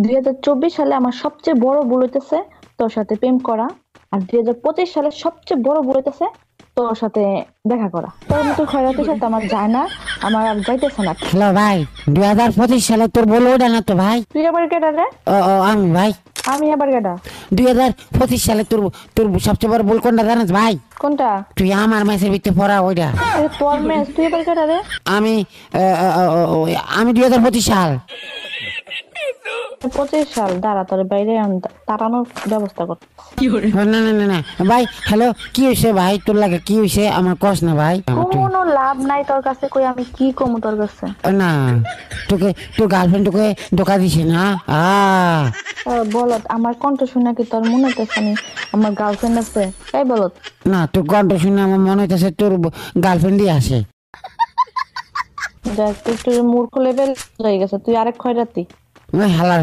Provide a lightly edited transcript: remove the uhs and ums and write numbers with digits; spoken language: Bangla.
2024 সালে আমার সবচেয়ে বড় ভুল হইতেছে তোর সাথে প্রেম করা। আর 2025 সালে সবচেয়ে বড় ভুল হইতেছে তোর সাথে দেখা করা। তোর মতো খয়রাতির সাথে আমার যায় না, আমার আর যাইতেছে না। হ্যালো ভাই, 2025 সালে তোর বলবো ওটা না তো ভাই। তুই আবার কেডা রে? ও আমি ভাই। আমি আবার কেডা? 2025 সালে তোর তোর সবচেয়ে বড় ভুল কোনটা জানিস ভাই? কোনটা? তুই আমার মেসের ভিতরে পড়া ওইটা। তোর মেস, তুই আবার কেডা রে? আমি আমি 2025 সাল। 25 সাল? দাঁড়া, তোর বাইরে তাড়ানোর ব্যবস্থা কর। না না না না ভাই, হ্যালো, কি হয়েছে ভাই? তোর লাগে কি হয়েছে আমার কস না ভাই। কোনো লাভ নাই তোর কাছে, কই আমি কি কমু তোর কাছে? না, তোকে তোর গার্লফ্রেন্ড তোকে ধোকা দিছে না? বলত, আমার কণ্ঠ শুনে কি তোর মনে হইতেছে আমি আমার গার্লফ্রেন্ড আছে? এই বলত। না, তোর কণ্ঠ শুনে আমার মনে হইতেছে তোর গার্লফ্রেন্ডই আছে। দেখ, তুই একটু মূর্খ লেভেল হয়ে গেছে, তুই আরেক খয়রাতি। হালার